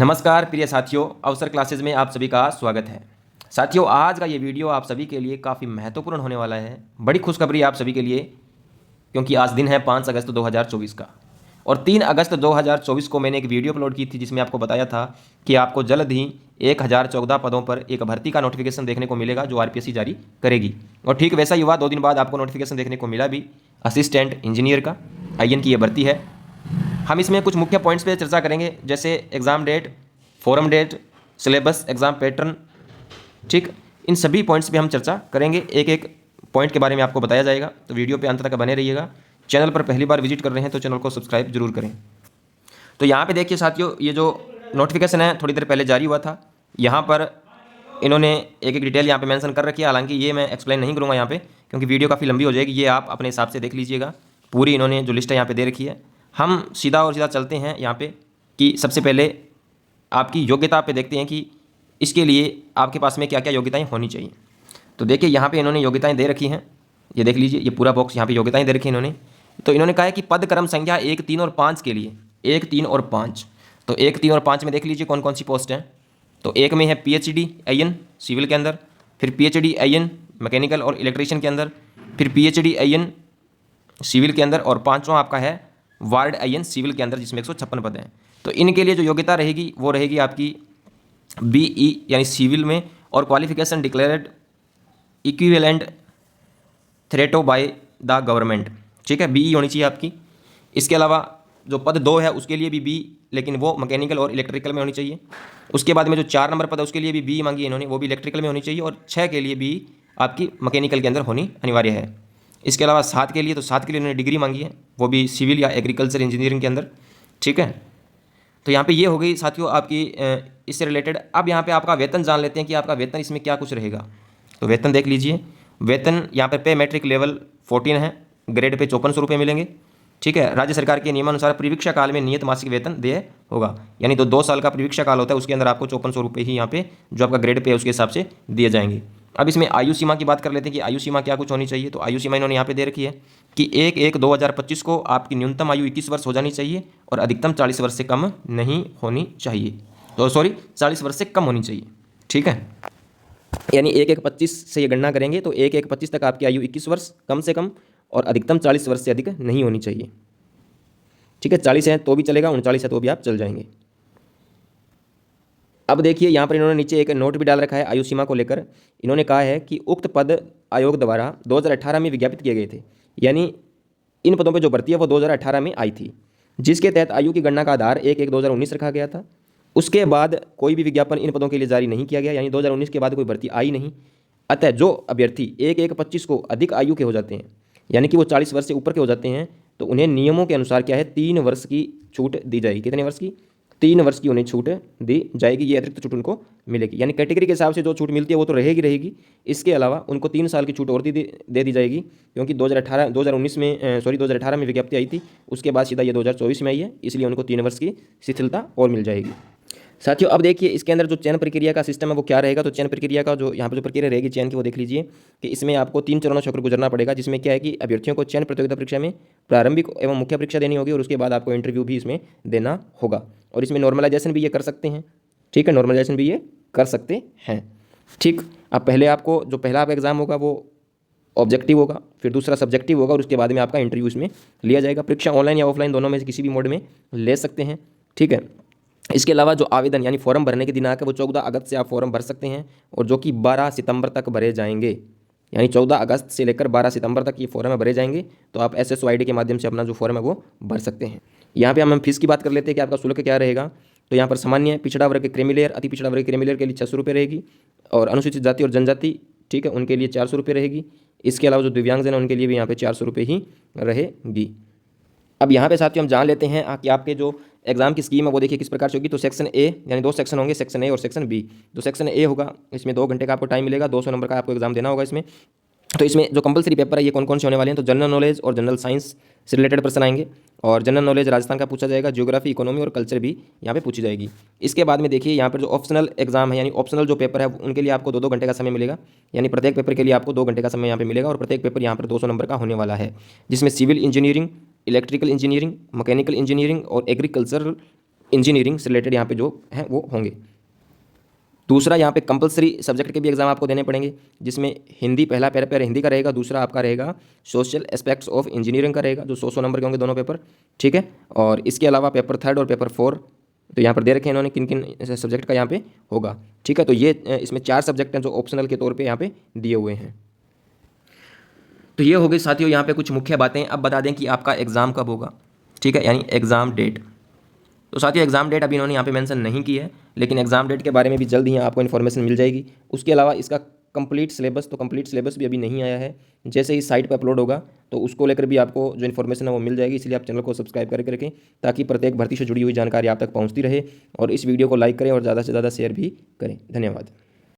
नमस्कार प्रिय साथियों, अवसर क्लासेज में आप सभी का स्वागत है। साथियों, आज का ये वीडियो आप सभी के लिए काफ़ी महत्वपूर्ण होने वाला है। बड़ी खुशखबरी आप सभी के लिए, क्योंकि आज दिन है 5 अगस्त 2024 का और 3 अगस्त 2024 को मैंने एक वीडियो अपलोड की थी जिसमें आपको बताया था कि आपको जल्द ही 1014 पदों पर एक भर्ती का नोटिफिकेशन देखने को मिलेगा जो आरपीएससी जारी करेगी। और ठीक वैसा ही हुआ, 2 दिन बाद आपको नोटिफिकेशन देखने को मिला भी, असिस्टेंट इंजीनियर का आईएन की ये भर्ती है। हम इसमें कुछ मुख्य पॉइंट्स पे चर्चा करेंगे, जैसे exam date, form date, syllabus, exam pattern. ठीक, इन सभी पॉइंट्स पे हम चर्चा करेंगे, एक एक पॉइंट के बारे में आपको बताया जाएगा। तो वीडियो पे अंत तक बने रहिएगा। चैनल पर पहली बार विजिट कर रहे हैं तो चैनल को सब्सक्राइब जरूर करें। तो यहाँ पे देखिए साथियों, ये जो नोटिफिकेशन है थोड़ी देर पहले जारी हुआ था। यहाँ पर इन्होंने एक एक डिटेल यहाँ पे मेंशन कर रखी है। हालांकि ये मैं एक्सप्लेन नहीं करूँगा यहाँ पे, क्योंकि वीडियो काफ़ी लंबी हो जाएगी। ये आप अपने हिसाब से देख लीजिएगा। पूरी इन्होंने जो लिस्ट है यहाँ पे दे रखी है। हम सीधा चलते हैं यहाँ पे कि सबसे पहले आपकी योग्यता पे देखते हैं कि इसके लिए आपके पास में क्या क्या योग्यताएं होनी चाहिए। तो देखिए यहाँ पे इन्होंने योग्यताएं दे रखी हैं, ये देख लीजिए, ये पूरा बॉक्स यहाँ पे योग्यताएं दे रखी हैं इन्होंने। तो इन्होंने कहा है कि पद क्रम संख्या 1, 3 और 5 के लिए 1, 3 और 5। तो 1, 3 और 5 में देख लीजिए कौन कौन सी पोस्ट हैं। तो एक में है PhD IN सिविल के अंदर, फिर PhD IN मैकेनिकल और इलेक्ट्रीशियन के अंदर, फिर PhD IN सिविल के अंदर, और पाँचवां आपका है वार्ड IN सिविल के अंदर, जिसमें 156 पद हैं। तो इनके लिए जो योग्यता रहेगी वो रहेगी आपकी BE यानी सिविल में, और qualification declared equivalent thereto by the government. ठीक है, BE होनी चाहिए आपकी। इसके अलावा जो पद 2 है उसके लिए भी BE, लेकिन वो मैकेनिकल और इलेक्ट्रिकल में होनी चाहिए। उसके बाद में जो 4 नंबर पद है उसके लिए भी BE मांगी इन्होंने, वो भी इलेक्ट्रिकल में होनी चाहिए, और 6 के लिए BE आपकी मैकेनिकल के अंदर होनी अनिवार्य है। इसके अलावा 7 के लिए, तो 7 के लिए उन्होंने डिग्री मांगी है, वो भी सिविल या एग्रीकल्चर इंजीनियरिंग के अंदर। ठीक है, तो यहाँ पे ये हो गई साथियों आपकी इससे रिलेटेड। अब यहाँ पे आपका वेतन जान लेते हैं कि आपका वेतन इसमें क्या कुछ रहेगा। तो वेतन देख लीजिए, वेतन यहाँ पे मैट्रिक लेवल 14 है, ग्रेड पे 5400 रुपये मिलेंगे। ठीक है, राज्य सरकार के नियमानुसार परिवीक्षा काल में नियत मासिक वेतन देय होगा, यानी तो 2 साल का परिवीक्षा काल होता है, उसके अंदर आपको 5400 रुपये ही यहाँ पे जो आपका ग्रेड पे है उसके हिसाब से दिए जाएंगे। अब इसमें आयु सीमा की बात कर लेते हैं कि आयु सीमा क्या कुछ होनी चाहिए। तो आयु सीमा इन्होंने यहाँ पे दे रखी है कि 1/1/2025 को आपकी न्यूनतम आयु 21 वर्ष हो जानी चाहिए और अधिकतम 40 वर्ष से कम नहीं होनी चाहिए। तो 40 वर्ष से कम होनी चाहिए। ठीक है, यानी 1/1/25 से ये गणना करेंगे तो 1/1/25 तक आपकी आयु 21 वर्ष कम से कम और अधिकतम 40 वर्ष से अधिक नहीं होनी चाहिए। ठीक है, 40 है तो भी चलेगा, 39 है तो भी आप चल जाएंगे। अब देखिए यहाँ पर इन्होंने नीचे एक नोट भी डाल रखा है आयु सीमा को लेकर। इन्होंने कहा है कि उक्त पद आयोग द्वारा 2018 में विज्ञापित किए गए थे, यानी इन पदों पे जो भर्ती है वो 2018 में आई थी, जिसके तहत आयु की गणना का आधार 1/1/2019 रखा गया था। उसके बाद कोई भी विज्ञापन इन पदों के लिए जारी नहीं किया गया, यानी 2019 के बाद कोई भर्ती आई नहीं। अतः जो अभ्यर्थी 1/1/25 को अधिक आयु के हो जाते हैं, यानी कि वो 40 वर्ष से ऊपर के हो जाते हैं, तो उन्हें नियमों के अनुसार क्या है 3 वर्ष की छूट दी जाएगी। कितने वर्ष की? 3 वर्ष की उन्हें छूट दी जाएगी। ये अतिरिक्त छूट उनको मिलेगी, यानी कैटेगरी के हिसाब से जो छूट मिलती है वो तो रहेगी। इसके अलावा उनको 3 साल की छूट और दे दी जाएगी, क्योंकि 2018 में विज्ञप्ति आई थी, उसके बाद सीधा ये 2024 में आई है, इसलिए उनको 3 वर्ष की शिथिलता और मिल जाएगी। साथियों, अब देखिए इसके अंदर जो चयन प्रक्रिया का सिस्टम है वो क्या रहेगा। तो चयन प्रक्रिया का जो यहाँ पर जो प्रक्रिया रहेगी चयन की, वो देख लीजिए कि इसमें आपको 3 चरणों से होकर गुजरना पड़ेगा, जिसमें क्या है कि अभ्यर्थियों को चयन प्रतियोगिता परीक्षा में प्रारंभिक एवं मुख्य परीक्षा देनी होगी, और उसके बाद आपको इंटरव्यू भी इसमें देना होगा, और इसमें नॉर्मलाइजेशन भी ये कर सकते हैं। ठीक है, नॉर्मलाइजेशन भी ये कर सकते हैं। ठीक, अब पहले आपको जो पहला आपका एग्जाम होगा वो ऑब्जेक्टिव होगा, फिर दूसरा सब्जेक्टिव होगा, और उसके बाद में आपका इंटरव्यू इसमें लिया जाएगा। परीक्षा ऑनलाइन या ऑफलाइन दोनों में से किसी भी मोड में ले सकते हैं। ठीक है, इसके अलावा जो आवेदन यानी फॉर्म भरने की दिनांक है वो 14 अगस्त से आप फॉर्म भर सकते हैं, और जो कि 12 सितंबर तक भरे जाएंगे, यानी 14 अगस्त से लेकर 12 सितंबर तक ये फॉर्म भरे जाएंगे। तो आप SSO ID के माध्यम से अपना जो फॉर्म है वो भर सकते हैं। यहाँ पे हम फीस की बात कर लेते हैं कि आपका शुल्क क्या रहेगा। तो यहाँ पर सामान्य पिछड़ा वर्ग क्रीमिलेयर, अति पिछड़ा वर्ग क्रीमिलेयर के लिए 600 रुपये रहेगी, और अनुसूचित जाति और जनजाति, ठीक है, उनके लिए 400 रुपये रहेगी। इसके अलावा जो दिव्यांगजन है उनके लिए भी यहाँ पे 400 रुपये ही रहेगी। अब यहाँ पे साथियों हम जान लेते हैं कि आपके जो एग्जाम की स्कीम है वो देखिए किस प्रकार से होगी। तो सेक्शन ए, यानी 2 सेक्शन होंगे, सेक्शन ए और सेक्शन बी। जो सेक्शन ए होगा इसमें 2 घंटे का आपको टाइम मिलेगा, 200 नंबर का आपको एग्जाम देना होगा इसमें। तो इसमें जो कंपलसरी पेपर है ये कौन कौन से होने वाले हैं। तो जनरल नॉलेज और जनरल साइंस से रिलेटेड प्रश्न आएंगे, और जनरल नॉलेज राजस्थान का पूछा जाएगा, ज्योग्राफी, इकोनॉमी और कल्चर भी यहाँ पे पूछी जाएगी। इसके बाद में देखिए यहाँ पर जो ऑप्शनल एग्जाम है, यानी ऑप्शनल जो पेपर है उनके लिए आपको 2-2 घंटे का समय मिलेगा, यानी प्रत्येक पेपर के लिए आपको 2 घंटे का समय यहाँ पे मिलेगा, और प्रत्येक पेपर यहाँ पर 200 नंबर का होने वाला है, जिसमें civil engineering, electrical engineering, mechanical engineering और एग्रीकल्चर इंजीनियरिंग से रिलेटेड यहाँ पे जो हैं वो होंगे। दूसरा यहाँ पे कंपलसरी सब्जेक्ट के भी एग्जाम आपको देने पड़ेंगे, जिसमें हिंदी पहला पेपर हिंदी का रहेगा, दूसरा आपका रहेगा सोशल एस्पेक्ट्स ऑफ इंजीनियरिंग का रहेगा, जो 100 नंबर के होंगे दोनों पेपर, ठीक है। और इसके अलावा पेपर 3 और पेपर 4 तो यहाँ पर दे रखे हैं इन्होंने किन किन सब्जेक्ट का यहाँ पे होगा, ठीक है। तो ये इसमें 4 सब्जेक्ट हैं जो ऑप्शनल के तौर पर यहाँ पे दिए हुए हैं। तो ये हो गई साथियों यहाँ पे कुछ मुख्य बातें। अब बता दें कि आपका एग्ज़ाम कब होगा, ठीक है, यानी एग्ज़ाम डेट। तो साथियों एग्ज़ाम डेट अभी इन्होंने यहाँ पे मेंशन नहीं की है, लेकिन एग्ज़ाम डेट के बारे में भी जल्द ही आपको इन्फॉर्मेशन मिल जाएगी। उसके अलावा इसका कंप्लीट सिलेबस भी अभी नहीं आया है, जैसे ही साइट पर अपलोड होगा तो उसको लेकर भी आपको जो इन्फॉर्मेशन है वो मिल जाएगी। इसलिए आप चैनल को सब्सक्राइब करके रखें ताकि प्रत्येक भर्ती से जुड़ी हुई जानकारी आप तक पहुँचती रहे, और इस वीडियो को लाइक करें और ज़्यादा से ज़्यादा शेयर भी करें। धन्यवाद।